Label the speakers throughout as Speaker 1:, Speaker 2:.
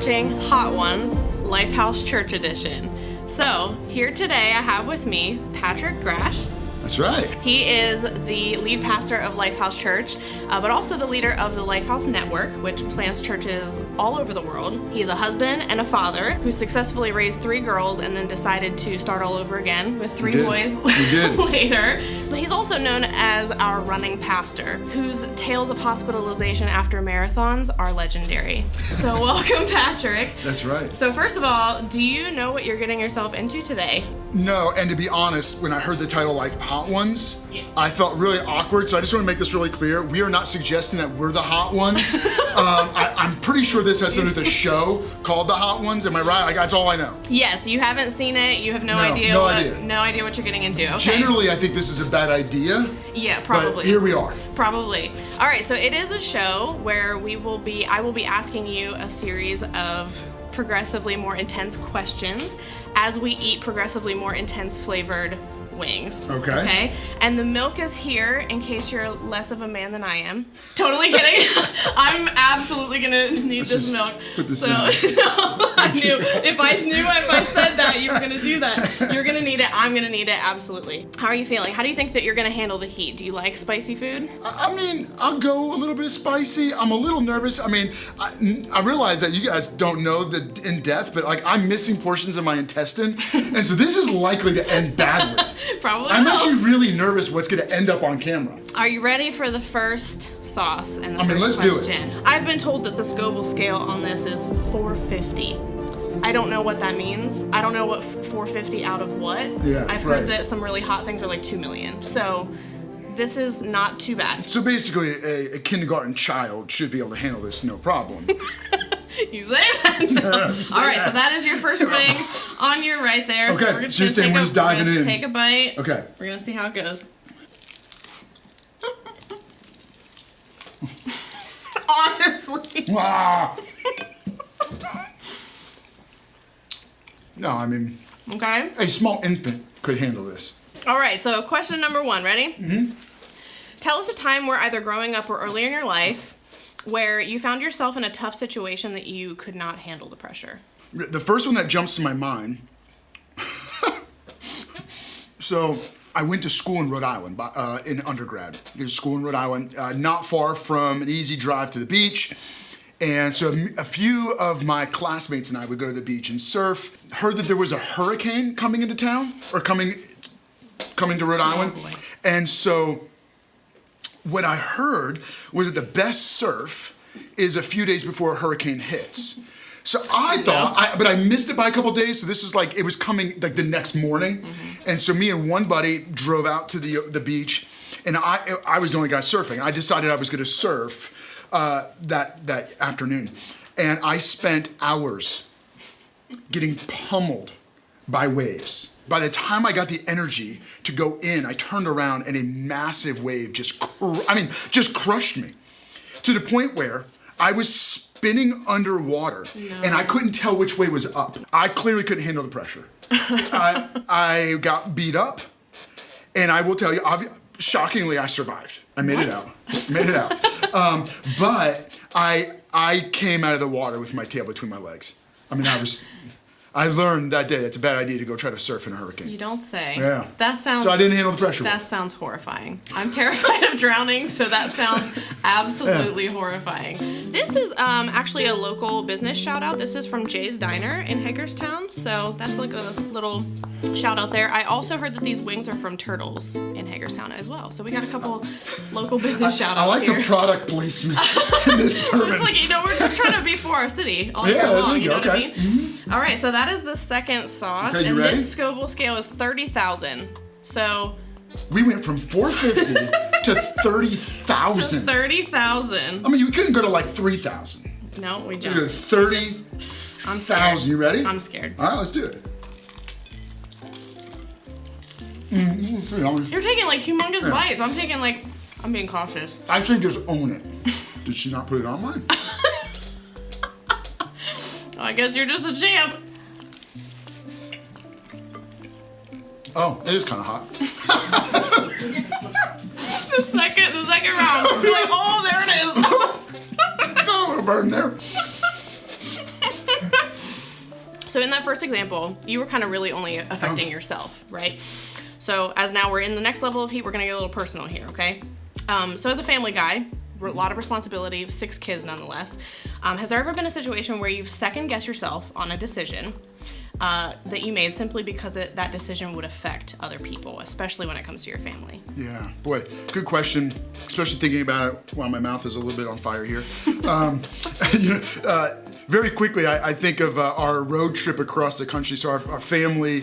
Speaker 1: watching Hot Ones, Lifehouse Church Edition. So, here today I have with me Patrick Grach.
Speaker 2: That's right.
Speaker 1: He is the lead pastor of Lifehouse Church, but also the leader of the Lifehouse Network, which plants churches all over the world. He's a husband and a father who successfully raised 3 girls and then decided to start all over again with 3 boys later. But he's also known as our running pastor, whose tales of hospitalization after marathons are legendary. So welcome, Patrick.
Speaker 2: That's right.
Speaker 1: So first of all, do you know what you're getting yourself into today?
Speaker 2: No, and to be honest, when I heard the title like Hot Ones, I felt really awkward, so I just want to make this really clear. We are not suggesting that we're the Hot Ones. I'm pretty sure this has something with a show called The Hot Ones. Am I right? Like, that's all I know.
Speaker 1: Yes, you haven't seen it. You have no idea what you're getting into. Okay.
Speaker 2: Generally, I think this is a bad idea.
Speaker 1: Yeah, probably.
Speaker 2: But here we are.
Speaker 1: Probably. All right, so it is a show where I will be asking you a series of progressively more intense questions as we eat progressively more intense flavored wings. Okay. And the milk is here in case you're less of a man than I am. Totally kidding. I'm absolutely gonna need this milk.
Speaker 2: Put this
Speaker 1: no, I knew. If I said that, you were gonna do that. You're gonna need it. I'm gonna need it. Absolutely. How are you feeling? How do you think that you're gonna handle the heat? Do you like spicy food?
Speaker 2: I mean, I'll go a little bit spicy. I'm a little nervous. I mean, I realize that you guys don't know the in depth, but like I'm missing portions of my intestine, and so this is likely to end badly.
Speaker 1: Probably.
Speaker 2: I'm actually really nervous what's going to end up on camera.
Speaker 1: Are you ready for the first sauce and the first
Speaker 2: let's
Speaker 1: question?
Speaker 2: do it.
Speaker 1: I've been told that the Scoville scale on this is 450. I don't know what that means. I don't know what 450 out of what.
Speaker 2: Yeah,
Speaker 1: I've heard that some really hot things are like 2 million. So this is not too bad.
Speaker 2: So basically, a kindergarten child should be able to handle this no problem.
Speaker 1: You say that? No. All right, so that is your first wing on your right there.
Speaker 2: Okay, so you're saying we're just diving in.
Speaker 1: Take a bite.
Speaker 2: Okay.
Speaker 1: We're going to see how it goes. Honestly.
Speaker 2: Wow. No, I mean,
Speaker 1: okay.
Speaker 2: A small infant could handle this.
Speaker 1: All right, so question number 1. Ready?
Speaker 2: Mm-hmm.
Speaker 1: Tell us a time where either growing up or earlier in your life where you found yourself in a tough situation that you could not handle the pressure.
Speaker 2: The first one that jumps to my mind, so I went to school in Rhode Island, in undergrad. There's a school in Rhode Island, not far from an easy drive to the beach. And so a few of my classmates and I would go to the beach and surf. Heard that there was a hurricane coming into town, or coming to Rhode Island.
Speaker 1: Boy.
Speaker 2: And so what I heard was that the best surf is a few days before a hurricane hits. So I thought, but I missed it by a couple days, so this was like, it was coming like the next morning. Mm-hmm. And so me and one buddy drove out to the beach, and I was the only guy surfing. I decided I was gonna surf that afternoon. And I spent hours getting pummeled by waves. By the time I got the energy to go in, I turned around and a massive wave just crushed me. To the point where I was spinning underwater and I couldn't tell which way was up. I clearly couldn't handle the pressure. I got beat up, and I will tell you, shockingly, I survived. I made it out. But I came out of the water with my tail between my legs. I mean, I learned that day that's a bad idea to go try to surf in a hurricane.
Speaker 1: You don't say.
Speaker 2: Yeah.
Speaker 1: So
Speaker 2: I didn't handle the pressure.
Speaker 1: That sounds horrifying. I'm terrified of drowning, so that sounds absolutely horrifying. This is actually a local business shout out. This is from Jay's Diner in Hagerstown, so that's like a little shout out there. I also heard that these wings are from Turtles in Hagerstown as well, so we got a couple local business shout outs
Speaker 2: I like
Speaker 1: here.
Speaker 2: the product placement in this sermon.
Speaker 1: It's like, we're just trying to be for our city all year long, you know what I mean? Mm-hmm. All right, so that is the second sauce,
Speaker 2: okay,
Speaker 1: and
Speaker 2: ready?
Speaker 1: this Scoville scale is 30,000. So
Speaker 2: we went from 450 to 30,000.
Speaker 1: 30,000.
Speaker 2: I mean, you couldn't go to like 3,000.
Speaker 1: No, we
Speaker 2: You
Speaker 1: jumped.
Speaker 2: go to 30,000. You ready?
Speaker 1: I'm scared.
Speaker 2: All right, let's do it.
Speaker 1: You're taking like humongous bites. I'm being cautious.
Speaker 2: I think just own it. Did she not put it on mine?
Speaker 1: I guess you're just a champ.
Speaker 2: Oh, it is kind of hot.
Speaker 1: The second round. You're like, oh, there it is.
Speaker 2: Got a little burn there.
Speaker 1: So in that first example, you were kind of really only affecting yourself, right? So as now we're in the next level of heat, we're going to get a little personal here, okay? So as a family guy, a lot of responsibility, 6 kids nonetheless. Has there ever been a situation where you've second-guessed yourself on a decision that you made simply because that decision would affect other people, especially when it comes to your family?
Speaker 2: Yeah, boy, good question, especially thinking about it while my mouth is a little bit on fire here. Very quickly, I think of our road trip across the country. So our family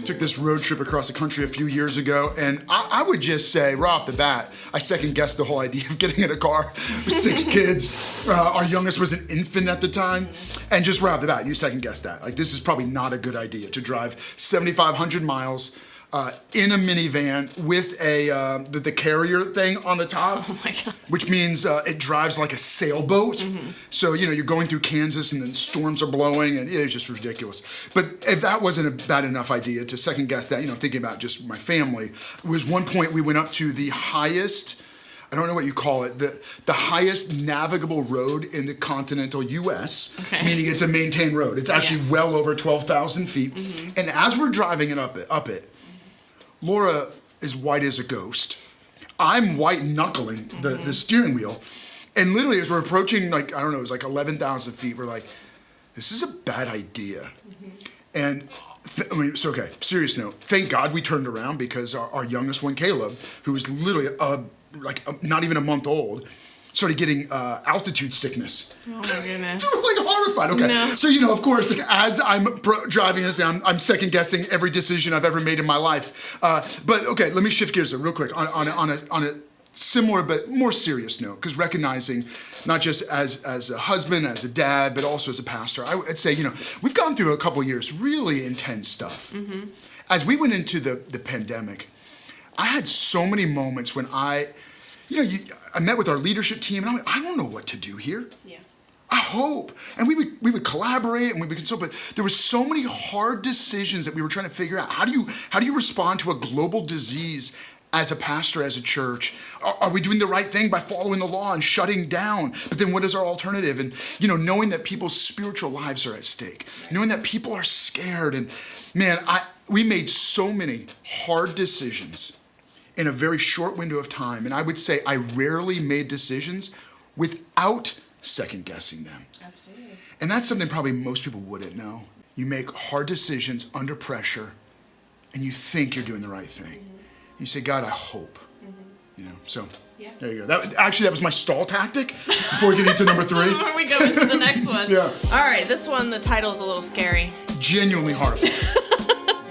Speaker 2: took this road trip across the country a few years ago, and I would just say right off the bat, I second-guessed the whole idea of getting in a car with 6 kids. Our youngest was an infant at the time, and just right off the bat, you second-guess that. Like, this is probably not a good idea to drive 7,500 miles in a minivan with the carrier thing on the top.
Speaker 1: Oh my God.
Speaker 2: Which means it drives like a sailboat. Mm-hmm. So, you're going through Kansas and then storms are blowing and it's just ridiculous. But if that wasn't a bad enough idea to second guess that, thinking about just my family, was one point we went up to the highest, I don't know what you call it, the highest navigable road in the continental U.S., meaning it's a maintained road. It's actually well over 12,000 feet. Mm-hmm. And as we're driving it up it, Laura is white as a ghost. I'm white knuckling the steering wheel. And literally as we're approaching, it was 11,000 feet, we're like, this is a bad idea. Mm-hmm. And it's okay, serious note. Thank God we turned around because our youngest one, Caleb, who was literally not even a month old, started getting altitude sickness. Oh my goodness. Horrified. Okay. No. So, of course, as I'm driving this, I'm second guessing every decision I've ever made in my life. But okay, let me shift gears real quick on a similar but more serious note, because recognizing not just as a husband, as a dad, but also as a pastor, I'd say, we've gone through a couple of years, really intense stuff. Mm-hmm. As we went into the pandemic, I had so many moments when I met with our leadership team, and I don't know what to do here. Yeah. I hope. And we would collaborate and we would consult, but there were so many hard decisions that we were trying to figure out. How do you respond to a global disease as a pastor, as a church? Are we doing the right thing by following the law and shutting down? But then what is our alternative? And, knowing that people's spiritual lives are at stake, knowing that people are scared. And man, we made so many hard decisions in a very short window of time. And I would say I rarely made decisions without second guessing them. Absolutely. And that's something probably most people wouldn't know. You make hard decisions under pressure and you think you're doing the right thing. Mm-hmm. You say, God, I hope. Mm-hmm. So yeah. There you go. That was my stall tactic before getting to number 3.
Speaker 1: Before we go into the next one.
Speaker 2: Yeah.
Speaker 1: All right, this one, the title's a little scary.
Speaker 2: Genuinely horrifying.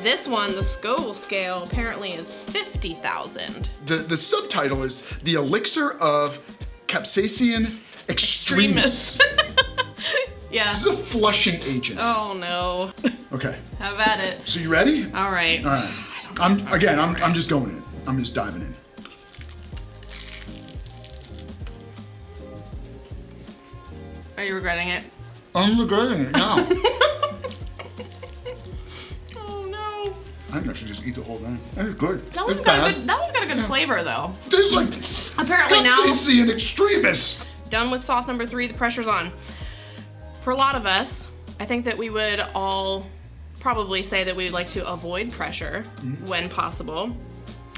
Speaker 1: This one, the Scoville scale, apparently is 50,000.
Speaker 2: The subtitle is The Elixir of Capsaicin Extremis.
Speaker 1: Yeah.
Speaker 2: This is a flushing agent.
Speaker 1: Oh, no.
Speaker 2: Okay.
Speaker 1: Have at it.
Speaker 2: So you ready?
Speaker 1: All right.
Speaker 2: All right. I'm just going in. I'm just diving in.
Speaker 1: Are you regretting it?
Speaker 2: I'm regretting it now. I think I should just eat the whole thing. That's good.
Speaker 1: That one's got a good flavor, though.
Speaker 2: There's
Speaker 1: apparently now.
Speaker 2: Capsaicin Extremis.
Speaker 1: Done with sauce number 3. The pressure's on. For a lot of us, I think that we would all probably say that we'd like to avoid pressure when possible.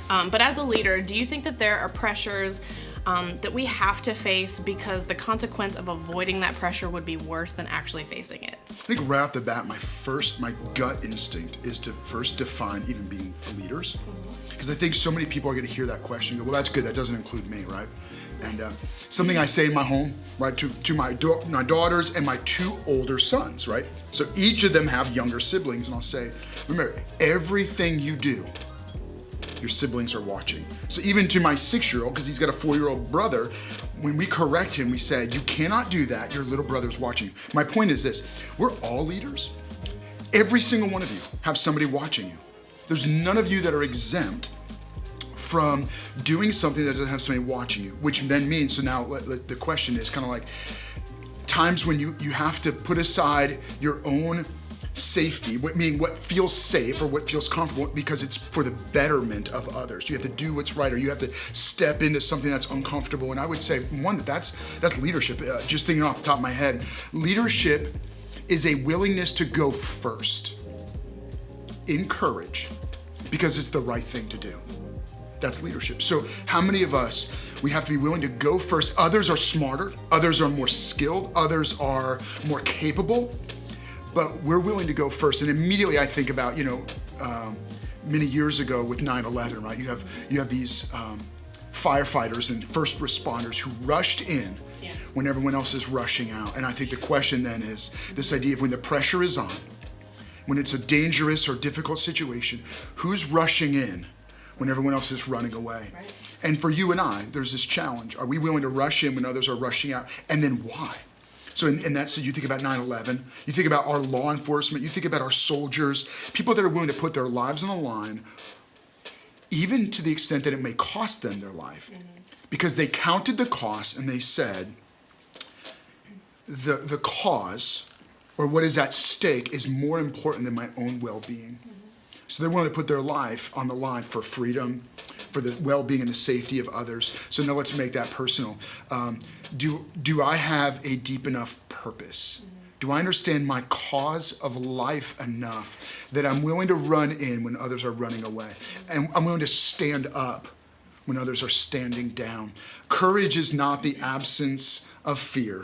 Speaker 1: But as a leader, do you think that there are pressures that we have to face because the consequence of avoiding that pressure would be worse than actually facing it?
Speaker 2: I think right off the bat, my gut instinct is to first define even being leaders. Because I think so many people are going to hear that question and go, well, that's good, that doesn't include me, right? And something I say in my home, right, to my daughters and my 2 older sons, right? So each of them have younger siblings, and I'll say, remember, everything you do, your siblings are watching. So even to my 6-year-old, because he's got a 4-year-old brother, when we correct him, we say, you cannot do that, your little brother's watching. My point is this, we're all leaders. Every single one of you have somebody watching you. There's none of you that are exempt from doing something that doesn't have somebody watching you, which then means, so now the question is kind of like, times when you have to put aside your own safety, meaning what feels safe or what feels comfortable because it's for the betterment of others. You have to do what's right, or you have to step into something that's uncomfortable. And I would say, one, that's leadership. Just thinking off the top of my head, leadership is a willingness to go first in courage because it's the right thing to do. That's leadership. So how many of us, we have to be willing to go first? Others are smarter, others are more skilled, others are more capable, but we're willing to go first. And immediately I think about, many years ago with 9/11, right? You have these firefighters and first responders who rushed in when everyone else is rushing out. And I think the question then is this idea of when the pressure is on, when it's a dangerous or difficult situation, who's rushing in when everyone else is running away?
Speaker 1: Right.
Speaker 2: And for you and I, there's this challenge. Are we willing to rush in when others are rushing out? And then why? So in that sense, you think about 9/11, you think about our law enforcement, you think about our soldiers, people that are willing to put their lives on the line, even to the extent that it may cost them their life, because they counted the cost and they said, the cause, or what is at stake, is more important than my own well-being. So they're willing to put their life on the line for freedom, for the well-being and the safety of others. So now let's make that personal. Do I have a deep enough purpose? Do I understand my cause of life enough that I'm willing to run in when others are running away? And I'm willing to stand up when others are standing down. Courage is not the absence of fear,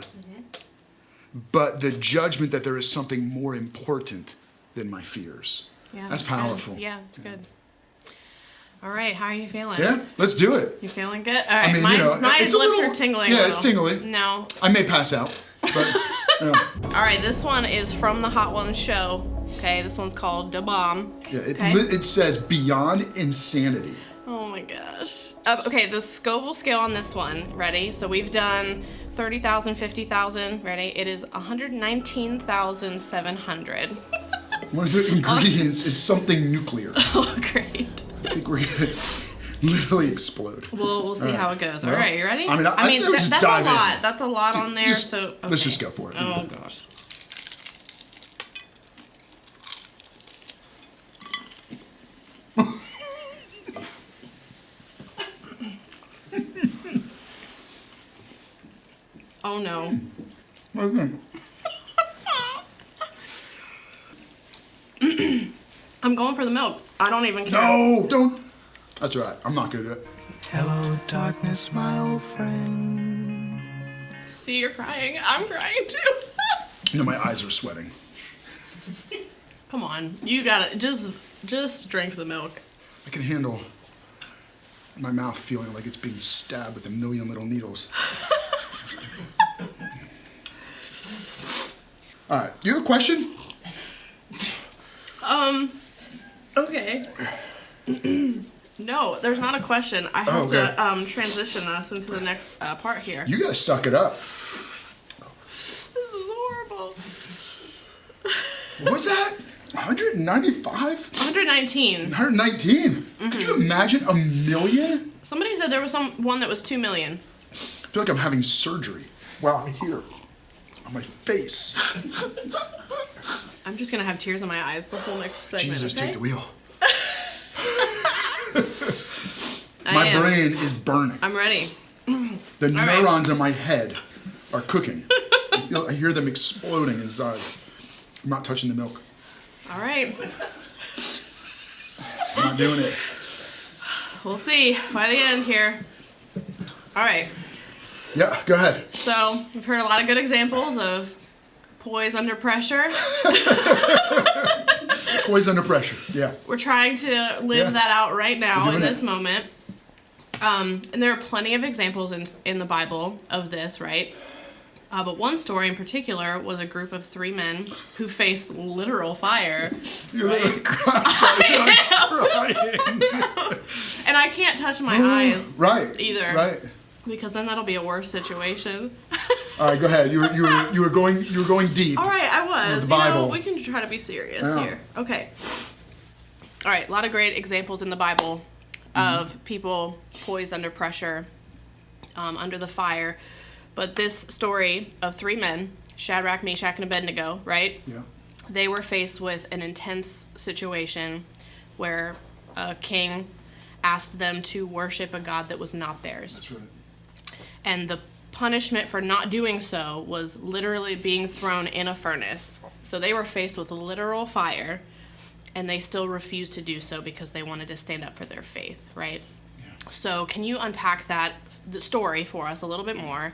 Speaker 2: but the judgment that there is something more important than my fears.
Speaker 1: Yeah,
Speaker 2: that's powerful.
Speaker 1: Good. Yeah, it's good. All right, how are you feeling?
Speaker 2: Yeah, let's do it.
Speaker 1: You feeling good? All right,
Speaker 2: I mean,
Speaker 1: my
Speaker 2: it's
Speaker 1: lips are tingling.
Speaker 2: Yeah, it's tingly.
Speaker 1: No.
Speaker 2: I may pass out, but.
Speaker 1: All right, this one is from the Hot Ones show. Okay, this one's called Da Bomb.
Speaker 2: Yeah,
Speaker 1: okay?
Speaker 2: It says beyond insanity.
Speaker 1: Oh my gosh. Okay, the Scoville scale on this one. Ready? So we've done 30,000, 50,000. Ready? It is 119,700.
Speaker 2: One of the ingredients is something nuclear.
Speaker 1: Oh, great.
Speaker 2: I think we're gonna literally explode.
Speaker 1: We'll see how it goes. All
Speaker 2: Well,
Speaker 1: right, you ready?
Speaker 2: I mean, just
Speaker 1: that's
Speaker 2: dive
Speaker 1: a lot.
Speaker 2: in.
Speaker 1: That's a lot on there. Okay.
Speaker 2: Let's just go for it.
Speaker 1: Oh gosh. Oh no.
Speaker 2: Okay.
Speaker 1: I'm going for the milk. I don't even care.
Speaker 2: No, don't. That's all right. I'm not gonna do it.
Speaker 3: Hello, darkness, my old friend.
Speaker 1: See, you're crying. I'm crying too.
Speaker 2: No, my eyes are sweating.
Speaker 1: Come on, you gotta just drink the milk.
Speaker 2: I can handle my mouth feeling like it's being stabbed with a million little needles. All right, you have a question?
Speaker 1: Okay. No, there's not a question. I have to transition us into the next part here.
Speaker 2: You gotta suck it up.
Speaker 1: This is horrible.
Speaker 2: What was that? 195?
Speaker 1: 119.
Speaker 2: 119? Could you imagine a million?
Speaker 1: Somebody said there was one that was 2 million.
Speaker 2: I feel like I'm having surgery. Wow, I'm here. On my face.
Speaker 1: I'm just gonna have tears in my eyes the whole next segment.
Speaker 2: Jesus,
Speaker 1: okay?
Speaker 2: take the wheel. My brain is burning.
Speaker 1: I'm ready.
Speaker 2: The neurons in my head are cooking. I hear them exploding inside. I'm not touching the milk.
Speaker 1: All right.
Speaker 2: I'm not doing it.
Speaker 1: We'll see by the end here. All right.
Speaker 2: Yeah, go ahead.
Speaker 1: So we've heard a lot of good examples of poise under pressure.
Speaker 2: Poise under pressure, yeah.
Speaker 1: We're trying to live that out right now in this moment. And there are plenty of examples in the Bible of this, right? But one story in particular was a group of 3 men who faced literal fire.
Speaker 2: You're literally crying.
Speaker 1: And I can't touch my eyes either.
Speaker 2: Right.
Speaker 1: Because then that'll be a worse situation.
Speaker 2: All right, go ahead. You were going deep.
Speaker 1: All right, I was.
Speaker 2: The Bible.
Speaker 1: We can try to be serious here. Okay. All right, a lot of great examples in the Bible of people poised under pressure, under the fire. But this story of 3 men, Shadrach, Meshach, and Abednego, right?
Speaker 2: Yeah.
Speaker 1: They were faced with an intense situation where a king asked them to worship a god that was not theirs.
Speaker 2: That's right.
Speaker 1: And the punishment for not doing so was literally being thrown in a furnace. So they were faced with literal fire, and they still refused to do so because they wanted to stand up for their faith, right? Yeah. So can you unpack the story for us a little bit more?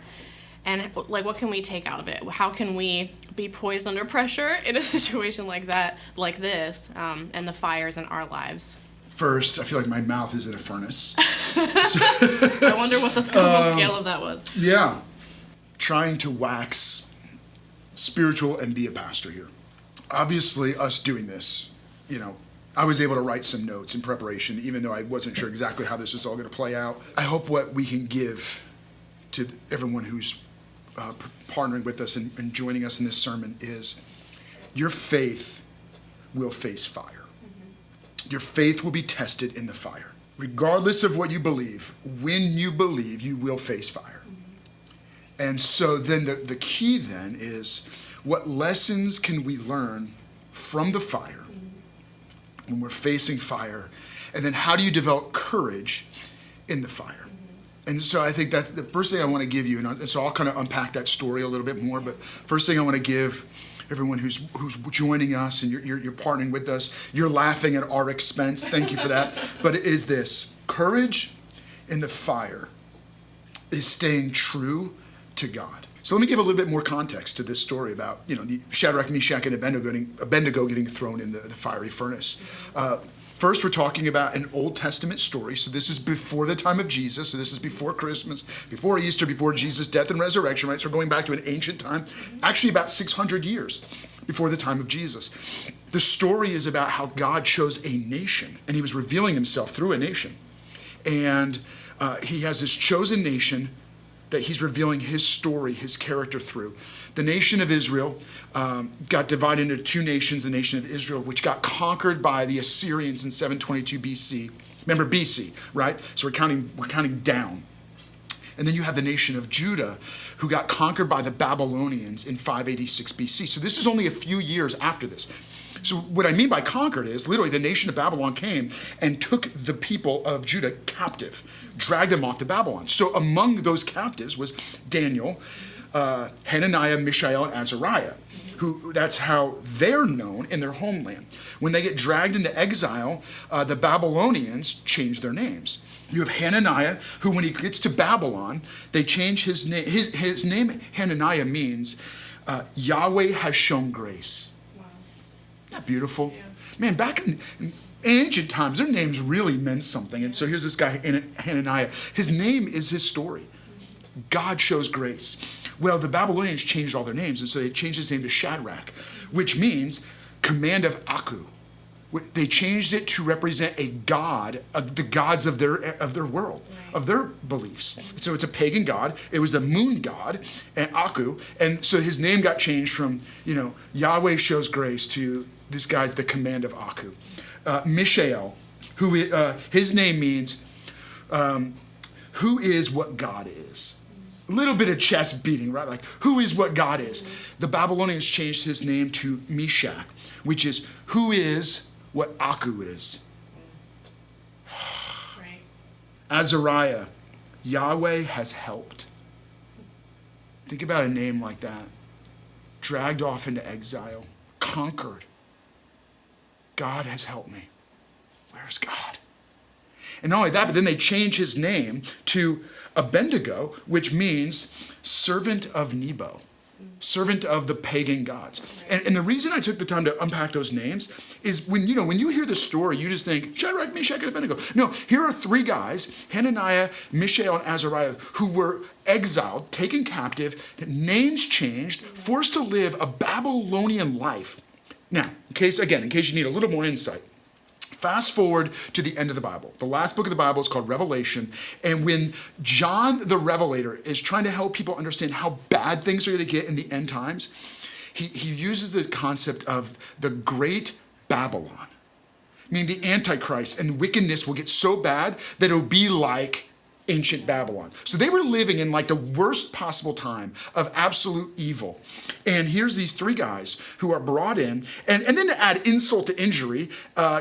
Speaker 1: And like, what can we take out of it? How can we be poised under pressure in a situation like this, and the fires in our lives?
Speaker 2: First, I feel like my mouth is in a furnace.
Speaker 1: I wonder what the scale of that was.
Speaker 2: Yeah. Trying to wax spiritual and be a pastor here. Obviously, us doing this, I was able to write some notes in preparation, even though I wasn't sure exactly how this was all going to play out. I hope what we can give to everyone who's partnering with us and joining us in this sermon is your faith will face fire. Mm-hmm. Your faith will be tested in the fire. Regardless of what you believe, when you believe, you will face fire. Mm-hmm. And so then the key then is, what lessons can we learn from the fire when we're facing fire? And then how do you develop courage in the fire? And so I think that's the first thing I want to give you, and so I'll kind of unpack that story a little bit more, but first thing I want to give everyone who's joining us and you're partnering with us, you're laughing at our expense, thank you for that, but it is this: courage in the fire is staying true to God. So let me give a little bit more context to this story about, the Shadrach, Meshach, and Abednego getting thrown in the fiery furnace. First, we're talking about an Old Testament story. So this is before the time of Jesus. So this is before Christmas, before Easter, before Jesus' death and resurrection, right? So we're going back to an ancient time, actually about 600 years before the time of Jesus. The story is about how God chose a nation, and he was revealing himself through a nation. And he has this chosen nation that he's revealing his story, his character through. The nation of Israel got divided into two nations, the nation of Israel, which got conquered by the Assyrians in 722 BC. Remember BC, right? So we're counting down. And then you have the nation of Judah, who got conquered by the Babylonians in 586 BC. So this is only a few years after this. So what I mean by conquered is literally the nation of Babylon came and took the people of Judah captive, dragged them off to Babylon. So among those captives was Daniel, Hananiah, Mishael, and Azariah, who that's how they're known in their homeland. When they get dragged into exile, the Babylonians change their names. You have Hananiah, who when he gets to Babylon, they change his name. His name, Hananiah, means Yahweh has shown grace. Wow. Isn't that beautiful? Yeah. Man, back in ancient times, their names really meant something. And so here's this guy, Hananiah. His name is his story. God shows grace. Well, the Babylonians changed all their names, and so they changed his name to Shadrach, which means command of Aku. They changed it to represent a god, the gods of their world, of their beliefs. So it's a pagan god. It was the moon god, and Aku, and so his name got changed from Yahweh shows grace to this guy's the command of Aku. Mishael, who his name means who is what God is. A little bit of chest beating, right? Like, who is what God is? The Babylonians changed his name to Meshach, which is who is what Aku is.
Speaker 1: Right.
Speaker 2: Azariah, Yahweh has helped. Think about a name like that. Dragged off into exile, conquered. God has helped me. Where's God? And not only that, but then they change his name to Abednego, which means servant of Nebo, servant of the pagan gods. And the reason I took the time to unpack those names is when you hear the story, you just think Shadrach, Meshach, and Abednego. No, here are three guys, Hananiah, Mishael, and Azariah, who were exiled, taken captive, names changed, forced to live a Babylonian life. Now, in case you need a little more insight, fast forward to the end of the Bible. The last book of the Bible is called Revelation. And when John the Revelator is trying to help people understand how bad things are going to get in the end times, he uses the concept of the great Babylon. I mean, the Antichrist and wickedness will get so bad that it'll be like ancient Babylon. So they were living in like the worst possible time of absolute evil. And here's these three guys who are brought in. And then to add insult to injury,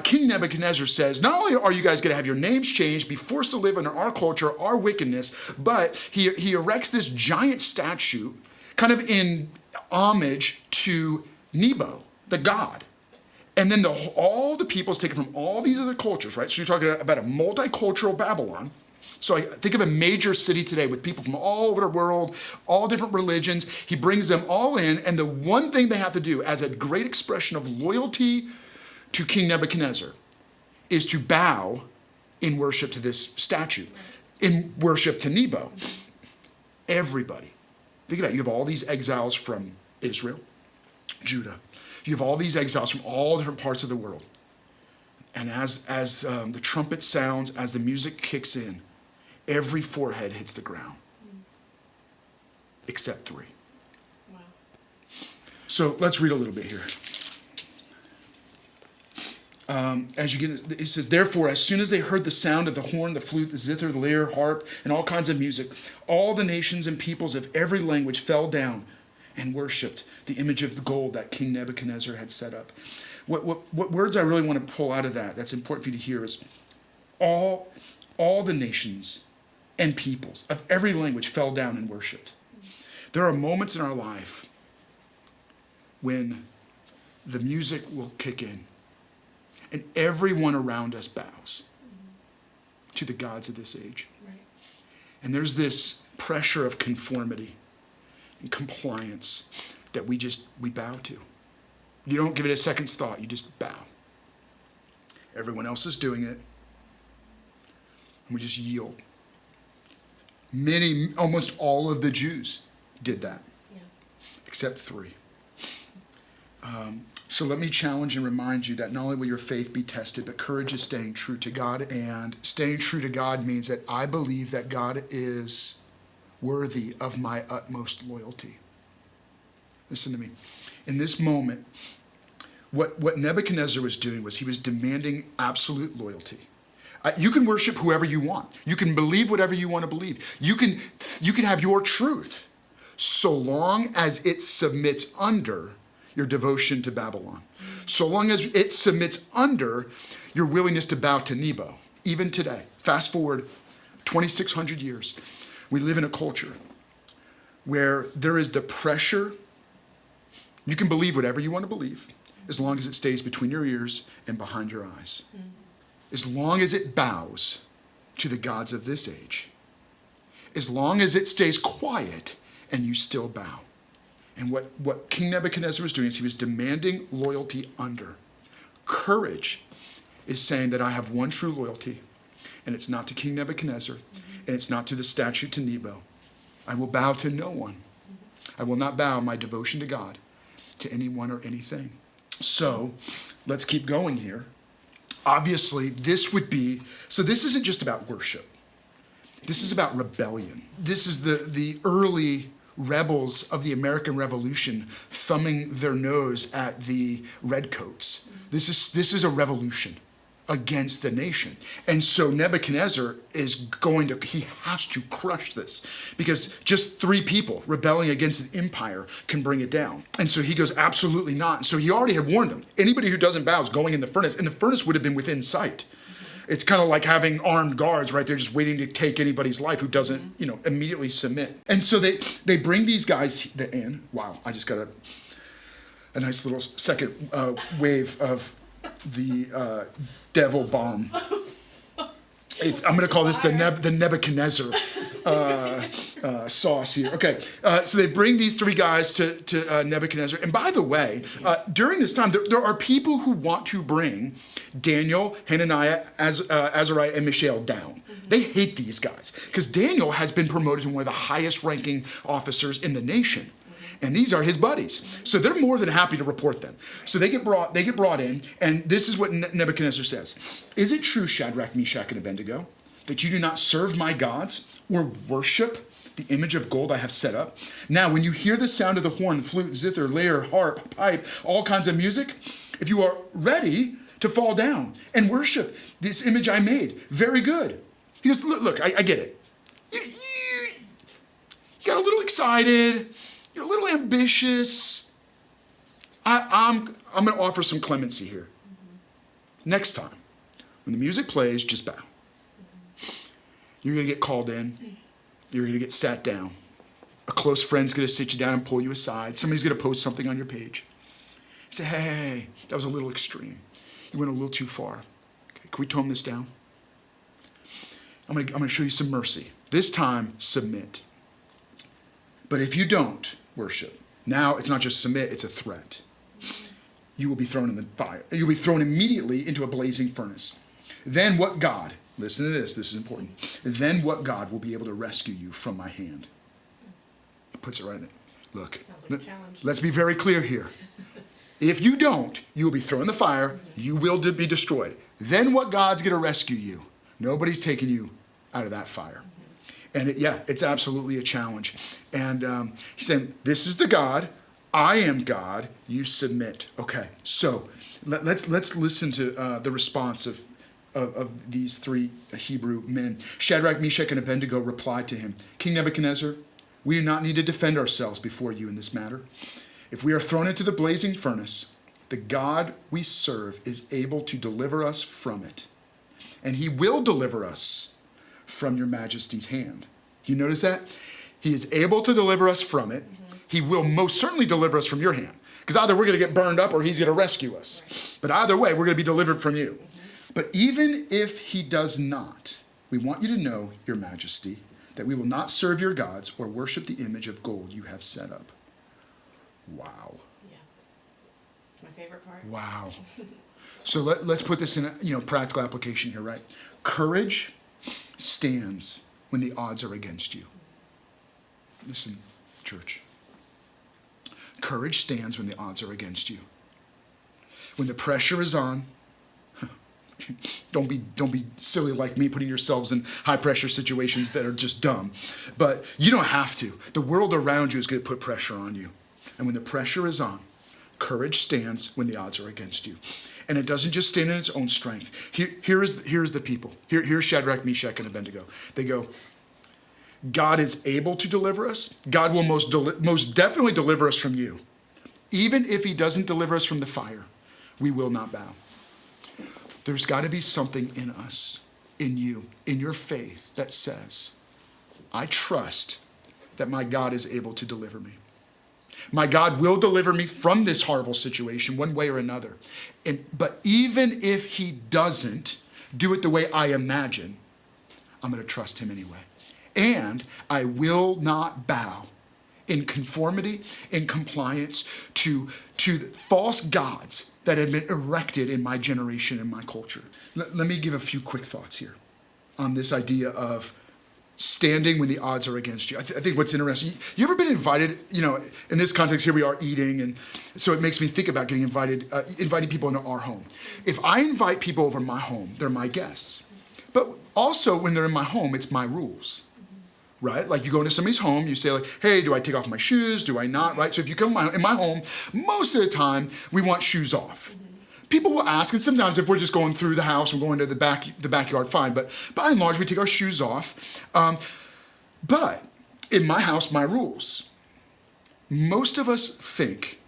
Speaker 2: King Nebuchadnezzar says, not only are you guys going to have your names changed, be forced to live under our culture, our wickedness, but he erects this giant statue kind of in homage to Nebo, the god. And then all the people's taken from all these other cultures, right? So you're talking about a multicultural Babylon. So I think of a major city today with people from all over the world, all different religions. He brings them all in, and the one thing they have to do as a great expression of loyalty to King Nebuchadnezzar is to bow in worship to this statue, in worship to Nebo. Everybody. Think about it. You have all these exiles from Israel, Judah. You have all these exiles from all different parts of the world. And as the trumpet sounds, as the music kicks in, every forehead hits the ground, except three.
Speaker 1: Wow.
Speaker 2: So let's read a little bit here. As you get, it says, therefore, as soon as they heard the sound of the horn, the flute, the zither, the lyre, harp, and all kinds of music, all the nations and peoples of every language fell down and worshipped the image of the gold that King Nebuchadnezzar had set up. What words I really want to pull out of that's important for you to hear is all the nations and peoples of every language fell down and worshipped. There are moments in our life when the music will kick in and everyone around us bows to the gods of this age.
Speaker 1: Right.
Speaker 2: And there's this pressure of conformity and compliance that we bow to. You don't give it a second's thought, you just bow. Everyone else is doing it, and we just yield. Almost all of the Jews did that, except three. So let me challenge and remind you that not only will your faith be tested, but courage is staying true to God. And staying true to God means that I believe that God is worthy of my utmost loyalty. Listen to me. In this moment, what Nebuchadnezzar was doing was he was demanding absolute loyalty. You can worship whoever you want. You can believe whatever you want to believe. You can have your truth so long as it submits under your devotion to Babylon. So long as it submits under your willingness to bow to Nebo. Even today, fast forward 2,600 years, we live in a culture where there is the pressure. You can believe whatever you want to believe as long as it stays between your ears and behind your eyes. As long as it bows to the gods of this age. As long as it stays quiet and you still bow. And what King Nebuchadnezzar was doing is he was demanding loyalty under. Courage is saying that I have one true loyalty, and it's not to King Nebuchadnezzar, and it's not to the statue to Nebo. I will bow to no one. I will not bow my devotion to God to anyone or anything. So let's keep going here. Obviously, this isn't just about worship. This is about rebellion. This is the early rebels of the American Revolution thumbing their nose at the redcoats. This is a revolution against the nation. And so Nebuchadnezzar he has to crush this because just three people rebelling against an empire can bring it down. And so he goes, absolutely not. And so he already had warned them. Anybody who doesn't bow is going in the furnace, and the furnace would have been within sight. It's kind of like having armed guards right there just waiting to take anybody's life who doesn't, immediately submit. And so they bring these guys in. Wow, I just got a nice little second wave of the devil bomb. I'm going to call this the Nebuchadnezzar sauce here. Okay, so they bring these three guys to Nebuchadnezzar. And by the way, during this time, there are people who want to bring Daniel, Hananiah, Azariah, and Mishael down. They hate these guys because Daniel has been promoted to one of the highest ranking officers in the nation. And these are his buddies. So they're more than happy to report them. So they get brought in, and this is what Nebuchadnezzar says. Is it true, Shadrach, Meshach, and Abednego, that you do not serve my gods or worship the image of gold I have set up? Now, when you hear the sound of the horn, flute, zither, lyre, harp, pipe, all kinds of music, if you are ready to fall down and worship this image I made, very good. He goes, look, I get it. You got a little excited. You're a little ambitious. I'm going to offer some clemency here. Next time, when the music plays, just bow. You're going to get called in. You're going to get sat down. A close friend's going to sit you down and pull you aside. Somebody's going to post something on your page. Say, hey, that was a little extreme. You went a little too far. Okay, can we tone this down? I'm going to show you some mercy. This time, submit. But if you don't worship, now it's not just submit, it's a threat. You will be thrown in the fire. You'll be thrown immediately into a blazing furnace. Then what God, listen to this is important. Then what God will be able to rescue you from my hand? It puts it right there. Look,
Speaker 1: Like a challenge.
Speaker 2: let's be very clear here. If you don't, you will be thrown in the fire. You will be destroyed. Then what God's going to rescue you? Nobody's taking you out of that fire. And it's absolutely a challenge. And he's saying, this is the God. I am God. You submit. Okay, so let's listen to the response of these three Hebrew men. Shadrach, Meshach, and Abednego replied to him, King Nebuchadnezzar, we do not need to defend ourselves before you in this matter. If we are thrown into the blazing furnace, the God we serve is able to deliver us from it. And he will deliver us from your majesty's hand. You notice that? He is able to deliver us from it. He will most certainly deliver us from your hand. Because either we're going to get burned up or he's going to rescue us. But either way, we're going to be delivered from you. But even if he does not, we want you to know, your majesty, that we will not serve your gods or worship the image of gold you have set up. Wow.
Speaker 1: Yeah. It's my favorite part.
Speaker 2: Wow. So let's put this in a practical application here, right? Courage stands when the odds are against you. Listen, church. Courage stands when the odds are against you. When the pressure is on, don't be silly like me, putting yourselves in high pressure situations that are just dumb. But you don't have to. The world around you is going to put pressure on you. And when the pressure is on, courage stands when the odds are against you. And it doesn't just stand in its own strength. Here's the people. Here's Shadrach, Meshach, and Abednego. They go, God is able to deliver us. God will most definitely deliver us from you. Even if he doesn't deliver us from the fire, we will not bow. There's got to be something in us, in you, in your faith that says, I trust that my God is able to deliver me. My God will deliver me from this horrible situation one way or another. But even if he doesn't do it the way I imagine, I'm going to trust him anyway. And I will not bow in conformity, in compliance to false gods that have been erected in my generation and my culture. Let me give a few quick thoughts here on this idea of standing when the odds are against you. I think what's interesting, you ever been invited, in this context here we are eating, and so it makes me think about getting inviting people into our home. If I invite people over my home, they're my guests. But also when they're in my home, it's my rules, right? Like you go into somebody's home, you say like, hey, do I take off my shoes? Do I not, right? So if you come in my home, most of the time we want shoes off. People will ask, and sometimes if we're just going through the house and going to the backyard, fine. But by and large, we take our shoes off. But in my house, my rules. Most of us think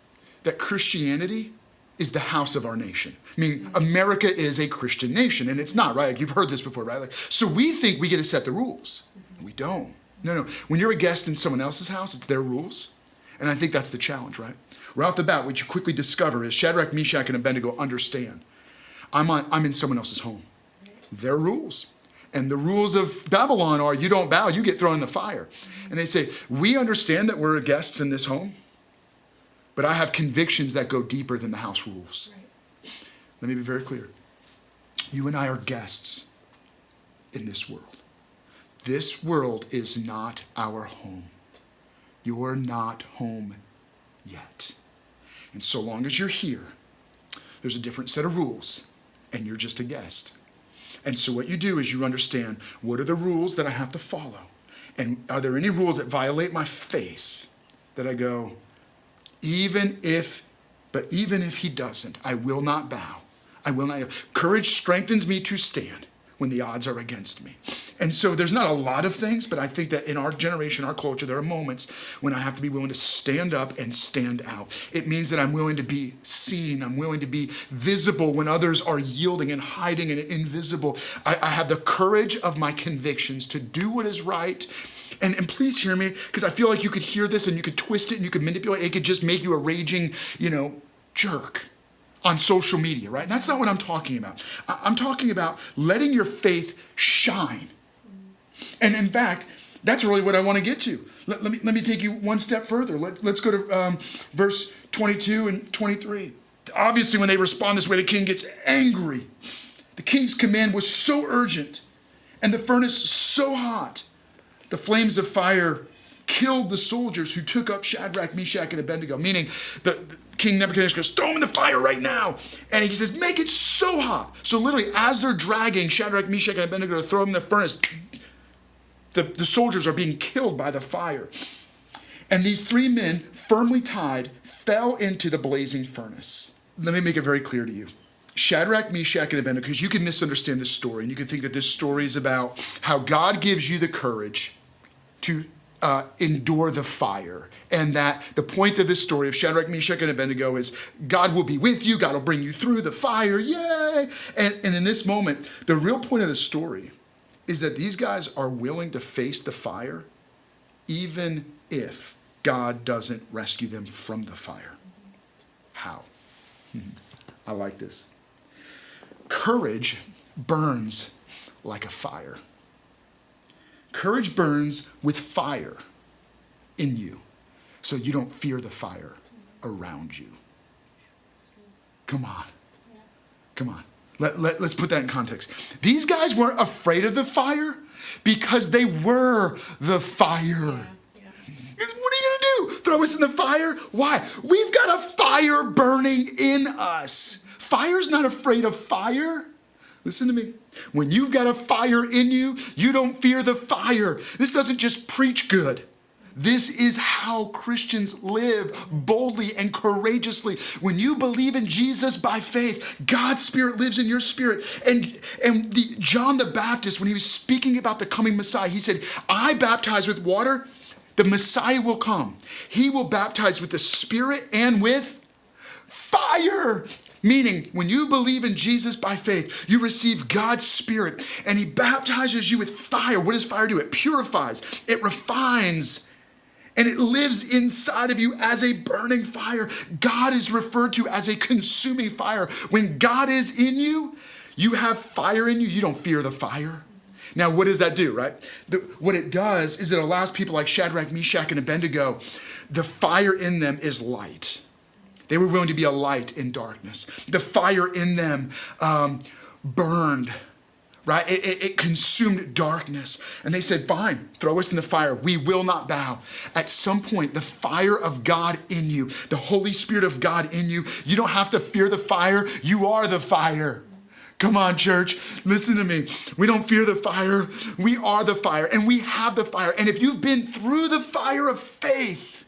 Speaker 2: that Christianity is the house of our nation. I mean, America is a Christian nation, and it's not, right? Like, you've heard this before, right? Like, so we think we get to set the rules. We don't. No. When you're a guest in someone else's house, it's their rules. And I think that's the challenge, right? Right off the bat, what you quickly discover is Shadrach, Meshach, and Abednego understand. I'm in someone else's home. Their rules. And the rules of Babylon are you don't bow, you get thrown in the fire. And they say, we understand that we're guests in this home, but I have convictions that go deeper than the house rules. Let me be very clear. You and I are guests in this world. This world is not our home. You're not home yet. And so long as you're here, there's a different set of rules, and you're just a guest. And so what you do is you understand, what are the rules that I have to follow? And are there any rules that violate my faith that I go, even if he doesn't, I will not bow. I will not. Courage strengthens me to stand when the odds are against me. And so there's not a lot of things, but I think that in our generation, our culture, there are moments when I have to be willing to stand up and stand out. It means that I'm willing to be seen. I'm willing to be visible when others are yielding and hiding and invisible. I have the courage of my convictions to do what is right. And please hear me, because I feel like you could hear this and you could twist it and you could manipulate it. It could just make you a raging, jerk on social media, right? And that's not what I'm talking about. I'm talking about letting your faith shine. And in fact, that's really what I want to get to. Let me take you one step further. Let's go to verse 22 and 23. Obviously, when they respond this way, the king gets angry. The king's command was so urgent and the furnace so hot. The flames of fire killed the soldiers who took up Shadrach, Meshach, and Abednego, meaning the King Nebuchadnezzar goes, throw them in the fire right now. And he says, make it so hot. So literally, as they're dragging Shadrach, Meshach, and Abednego to throw them in the furnace, the soldiers are being killed by the fire. And these three men, firmly tied, fell into the blazing furnace. Let me make it very clear to you. Shadrach, Meshach, and Abednego, because you can misunderstand this story, and you can think that this story is about how God gives you the courage to endure the fire. And that the point of this story of Shadrach, Meshach, and Abednego is God will be with you. God will bring you through the fire. Yay! And in this moment, the real point of the story is that these guys are willing to face the fire even if God doesn't rescue them from the fire. How? I like this. Courage burns like a fire. Courage burns with fire in you, so you don't fear the fire around you. Come on. Come on. Let's put that in context. These guys weren't afraid of the fire because they were the fire. What are you going to do? Throw us in the fire? Why? We've got a fire burning in us. Fire's not afraid of fire. Listen to me. When you've got a fire in you, you don't fear the fire. This doesn't just preach good. This is how Christians live boldly and courageously. When you believe in Jesus by faith, God's Spirit lives in your spirit. And John the Baptist, when he was speaking about the coming Messiah, he said, I baptize with water, the Messiah will come. He will baptize with the Spirit and with fire. Meaning, when you believe in Jesus by faith, you receive God's Spirit and he baptizes you with fire. What does fire do? It purifies, it refines, and it lives inside of you as a burning fire. God is referred to as a consuming fire. When God is in you, you have fire in you. You don't fear the fire. Now, what does that do, right? What it does is it allows people like Shadrach, Meshach, and Abednego, the fire in them is light. They were willing to be a light in darkness. The fire in them burned, right? It consumed darkness. And they said, fine, throw us in the fire. We will not bow. At some point, the fire of God in you, the Holy Spirit of God in you, you don't have to fear the fire. You are the fire. Come on, church, listen to me. We don't fear the fire. We are the fire, and we have the fire. And if you've been through the fire of faith,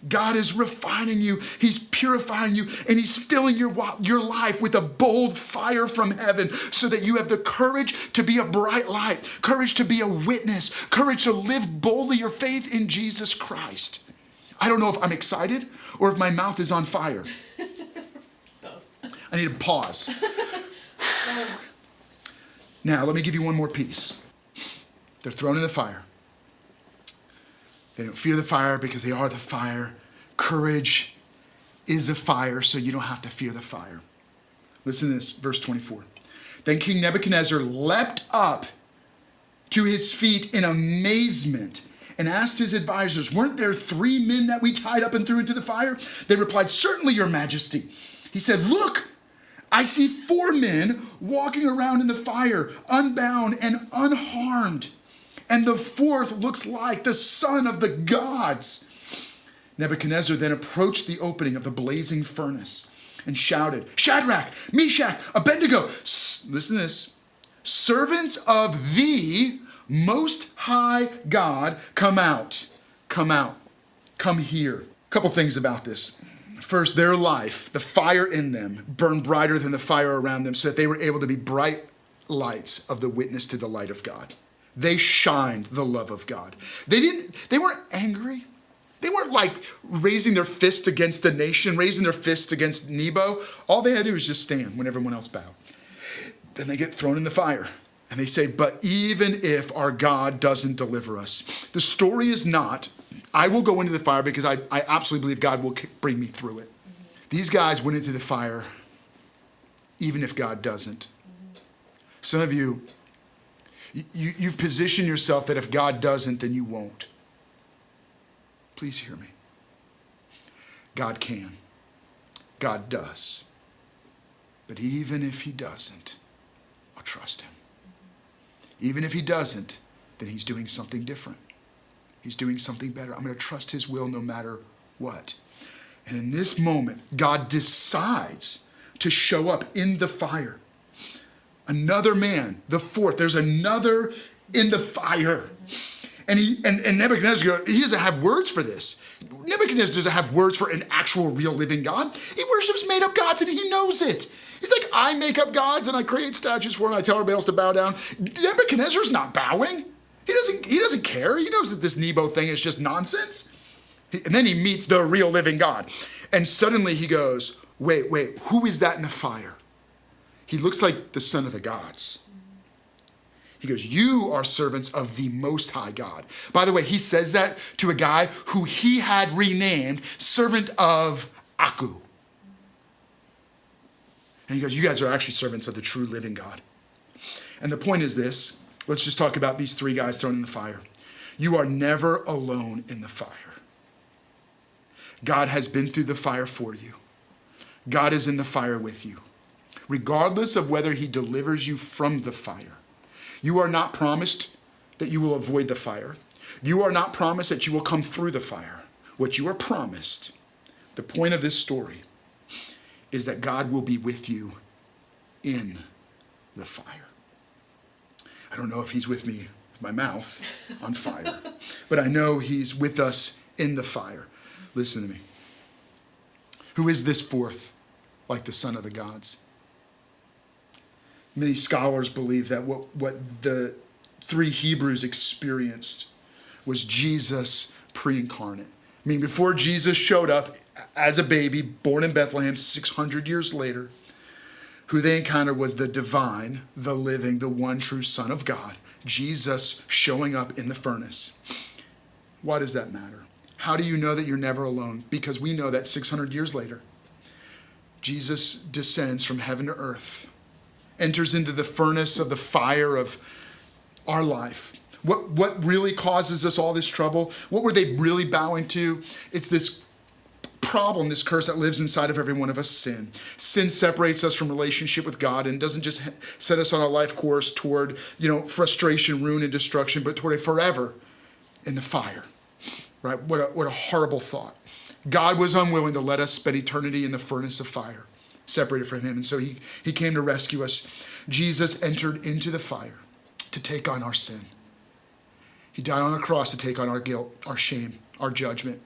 Speaker 2: God is refining you, he's purifying you, and he's filling your life with a bold fire from heaven so that you have the courage to be a bright light, courage to be a witness, courage to live boldly your faith in Jesus Christ. I don't know if I'm excited or if my mouth is on fire. Both. I need to pause. Now, let me give you one more piece. They're thrown in the fire. They don't fear the fire because they are the fire. Courage is a fire, so you don't have to fear the fire. Listen to this, verse 24. Then King Nebuchadnezzar leapt up to his feet in amazement and asked his advisors, weren't there 3 men that we tied up and threw into the fire? They replied, certainly, your majesty. He said, look, I see 4 men walking around in the fire, unbound and unharmed. And the 4th looks like the son of the gods. Nebuchadnezzar then approached the opening of the blazing furnace and shouted, Shadrach, Meshach, Abednego, listen to this, servants of the Most High God, come out, come out, come here. A couple things about this. First, their life, the fire in them, burned brighter than the fire around them so that they were able to be bright lights of the witness to the light of God. They shined the love of God. They weren't angry. They weren't like raising their fist against the nation, raising their fist against Nebo. All they had to do was just stand when everyone else bowed. Then they get thrown in the fire. And they say, but even if our God doesn't deliver us, the story is not, I will go into the fire because I absolutely believe God will bring me through it. These guys went into the fire even if God doesn't. Some of you've positioned yourself that if God doesn't, then you won't. Please hear me. God can. God does. But even if he doesn't, I'll trust him. Even if he doesn't, then he's doing something different. He's doing something better. I'm going to trust his will no matter what. And in this moment, God decides to show up in the fire. Another man, the fourth, there's another in the fire. And Nebuchadnezzar, he doesn't have words for this. Nebuchadnezzar doesn't have words for an actual real living God. He worships made up gods and he knows it. He's like, I make up gods and I create statues for them. I tell our Baals to bow down. Nebuchadnezzar's not bowing. He doesn't care. He knows that this Nebo thing is just nonsense. And then he meets the real living God. And suddenly he goes, wait, who is that in the fire? He looks like the son of the gods. He goes, you are servants of the Most High God. By the way, he says that to a guy who he had renamed servant of Aku. And he goes, you guys are actually servants of the true living God. And the point is this. Let's just talk about these three guys thrown in the fire. You are never alone in the fire. God has been through the fire for you. God is in the fire with you. Regardless of whether he delivers you from the fire. You are not promised that you will avoid the fire. You are not promised that you will come through the fire. What you are promised, the point of this story, is that God will be with you in the fire. I don't know if he's with me with my mouth on fire, but I know he's with us in the fire. Listen to me. Who is this fourth, like the son of the gods? Many scholars believe that what the three Hebrews experienced was Jesus pre-incarnate. I mean, before Jesus showed up as a baby, born in Bethlehem 600 years later, who they encountered was the divine, the living, the one true Son of God, Jesus showing up in the furnace. Why does that matter? How do you know that you're never alone? Because we know that 600 years later, Jesus descends from heaven to earth, enters into the furnace of the fire of our life. What really causes us all this trouble? What were they really bowing to? It's this problem, this curse that lives inside of every one of us, sin. Sin separates us from relationship with God and doesn't just set us on a life course toward, frustration, ruin, and destruction, but toward a forever in the fire. Right? What a horrible thought. God was unwilling to let us spend eternity in the furnace of fire, separated from him. And so he came to rescue us. Jesus entered into the fire to take on our sin. He died on a cross to take on our guilt, our shame, our judgment.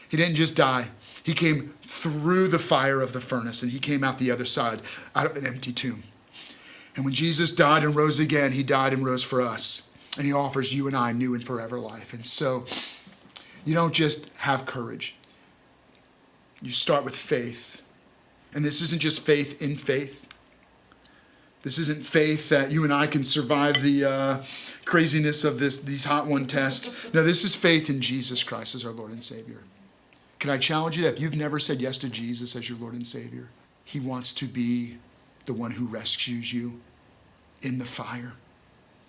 Speaker 2: He didn't just die. He came through the fire of the furnace and he came out the other side, out of an empty tomb. And when Jesus died and rose again, he died and rose for us. And he offers you and I new and forever life. And so you don't just have courage. You start with faith. And this isn't just faith in faith. This isn't faith that you and I can survive the craziness of these hot one tests. No, this is faith in Jesus Christ as our Lord and Savior. Can I challenge you that if you've never said yes to Jesus as your Lord and Savior, he wants to be the one who rescues you in the fire.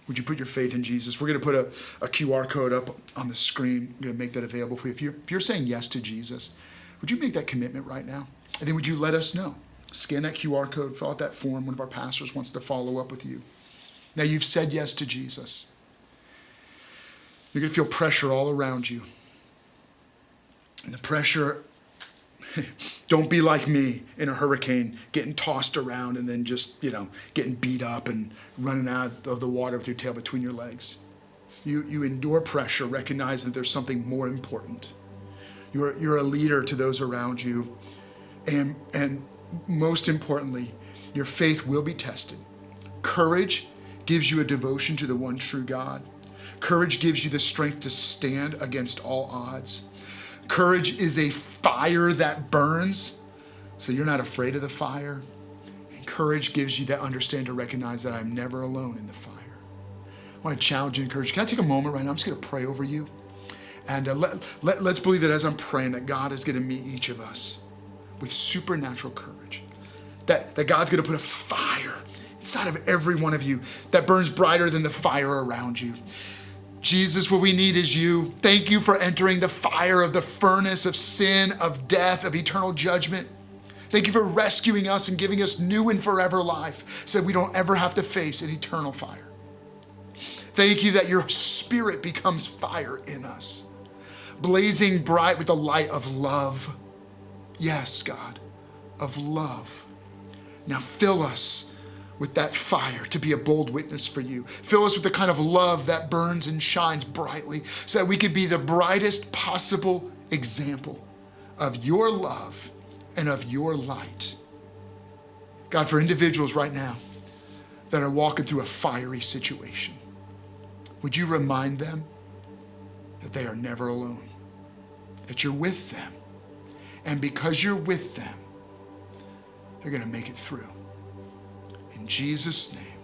Speaker 2: Would you put your faith in Jesus? We're going to put a QR code up on the screen. I'm going to make that available for you. If you're saying yes to Jesus, would you make that commitment right now? And then would you let us know? Scan that QR code, fill out that form. One of our pastors wants to follow up with you. Now you've said yes to Jesus. You're going to feel pressure all around you. And the pressure, don't be like me in a hurricane, getting tossed around and then just, getting beat up and running out of the water with your tail between your legs. You endure pressure, recognize that there's something more important. You're a leader to those around you. And most importantly, your faith will be tested. Courage gives you a devotion to the one true God. Courage gives you the strength to stand against all odds. Courage is a fire that burns, so you're not afraid of the fire. And courage gives you that understanding to recognize that I'm never alone in the fire. I want to challenge you and encourage you. Can I take a moment right now? I'm just going to pray over you. And let's believe that as I'm praying that God is going to meet each of us with supernatural courage. That God's going to put a fire inside of every one of you that burns brighter than the fire around you. Jesus, what we need is you. Thank you for entering the fire of the furnace of sin, of death, of eternal judgment. Thank you for rescuing us and giving us new and forever life so we don't ever have to face an eternal fire. Thank you that your spirit becomes fire in us, blazing bright with the light of love. Yes, God, of love. Now fill us with that fire to be a bold witness for you. Fill us with the kind of love that burns and shines brightly so that we could be the brightest possible example of your love and of your light. God, for individuals right now that are walking through a fiery situation, would you remind them that they are never alone, that you're with them, and because you're with them, they're going to make it through. In Jesus' name.